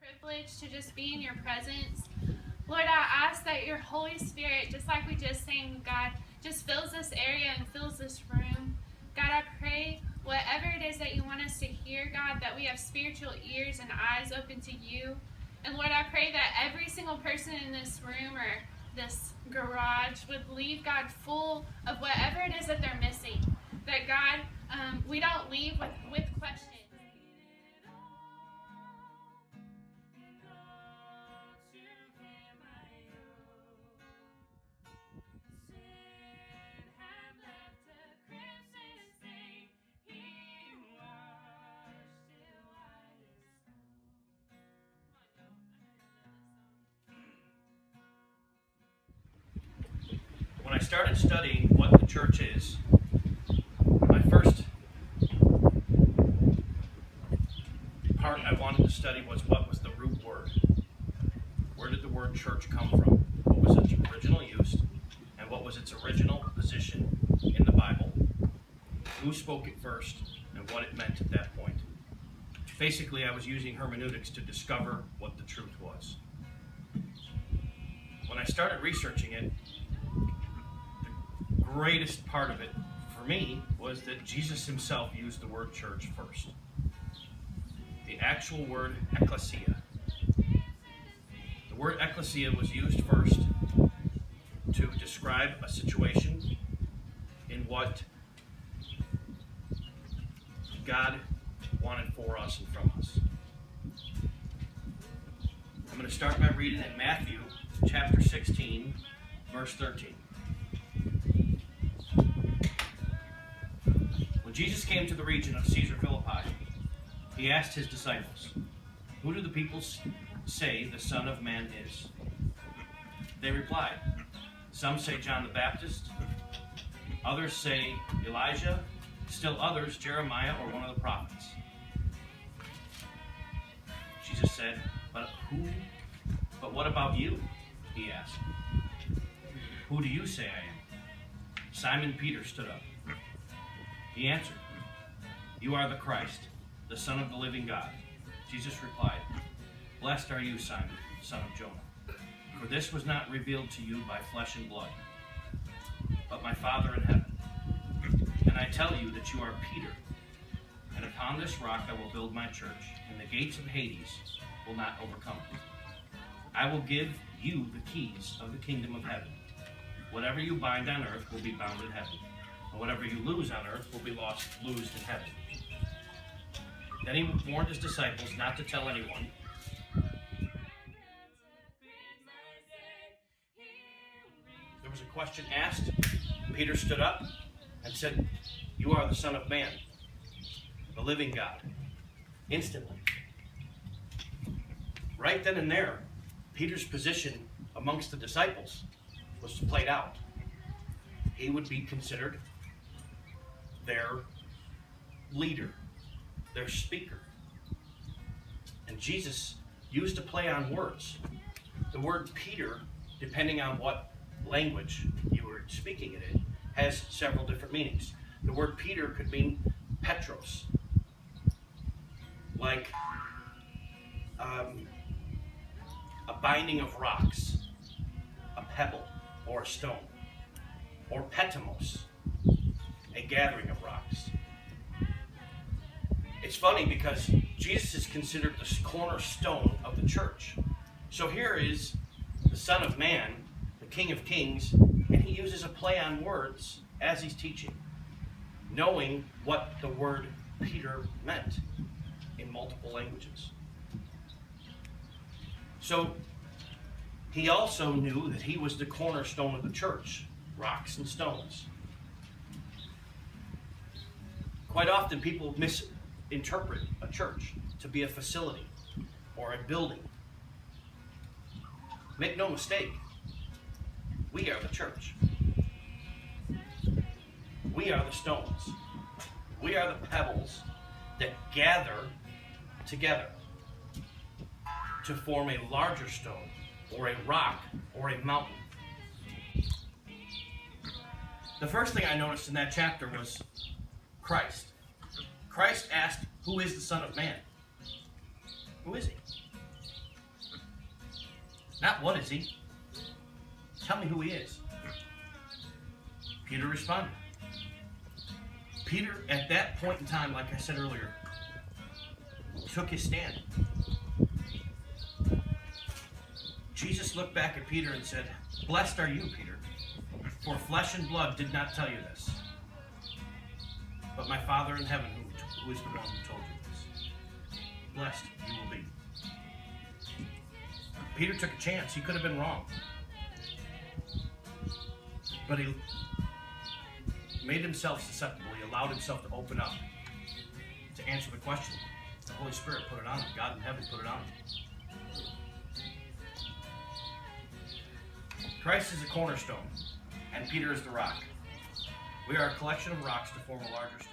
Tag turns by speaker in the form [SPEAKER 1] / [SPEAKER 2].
[SPEAKER 1] privilege to just be in your presence. Lord, I ask that your Holy Spirit, just like we just sang, God, just fills this area and fills this room. God, I pray whatever it is that you want us to hear, God, that we have spiritual ears and eyes open to you. And Lord, I pray that every single person in this room or this garage would leave, God, full of whatever it is that they're missing. That, God, we don't leave with questions.
[SPEAKER 2] When I started studying what the church is, my first part I wanted to study was what was the root word. Where did the word church come from? What was its original use? And what was its original position in the Bible? Who spoke it first? And what it meant at that point. Basically, I was using hermeneutics to discover what the truth was. When I started researching it, the greatest part of it for me was that Jesus himself used the word church first. The actual word ecclesia. The word ecclesia was used first to describe a situation in what God wanted for us and from us. I'm going to start by reading in Matthew chapter 16, verse 13. When Jesus came to the region of Caesar Philippi, he asked his disciples, "Who do the people say the Son of Man is?" They replied, "Some say John the Baptist, others say Elijah, still others Jeremiah or one of the prophets." Jesus said, But what about you?" he asked. "Who do you say I am?" Simon Peter stood up. He answered, "You are the Christ, the Son of the living God." Jesus replied, "Blessed are you, Simon, son of Jonah, for this was not revealed to you by flesh and blood, but my Father in heaven. And I tell you that you are Peter, and upon this rock I will build my church, and the gates of Hades will not overcome it. I will give you the keys of the kingdom of heaven. Whatever you bind on earth will be bound in heaven, and whatever you lose on earth will be loosed in heaven." Then he warned his disciples not to tell anyone. There was a question asked. Peter stood up and said, "You are the Son of Man, the living God." Instantly. Right then and there, Peter's position amongst the disciples was played out. He would be considered their leader, their speaker. And Jesus used a play on words. The word Peter, depending on what language you were speaking it in, has several different meanings. The word Peter could mean Petros, like a binding of rocks, a pebble or a stone, or Petamos, a gathering of rocks. It's funny because Jesus is considered the cornerstone of the church. So here is the Son of Man, the King of Kings, and he uses a play on words as he's teaching, knowing what the word Peter meant in multiple languages. So he also knew that he was the cornerstone of the church, rocks and stones. Quite often people misinterpret a church to be a facility or a building. Make no mistake, we are the church. We are the stones. We are the pebbles that gather together to form a larger stone or a rock or a mountain. The first thing I noticed in that chapter was Christ. Christ asked, "Who is the Son of Man?" Who is he? Not what is he? Tell me who he is. Peter responded. Peter, at that point in time, like I said earlier, took his stand. Jesus looked back at Peter and said, "Blessed are you, Peter, for flesh and blood did not tell you this, but my Father in heaven who is the one who told you this. Blessed you will be." Peter took a chance. He could have been wrong. But he made himself susceptible. He allowed himself to open up to answer the question. The Holy Spirit put it on him. God in heaven put it on him. Christ is the cornerstone, and Peter is the rock. We are a collection of rocks to form a larger stone.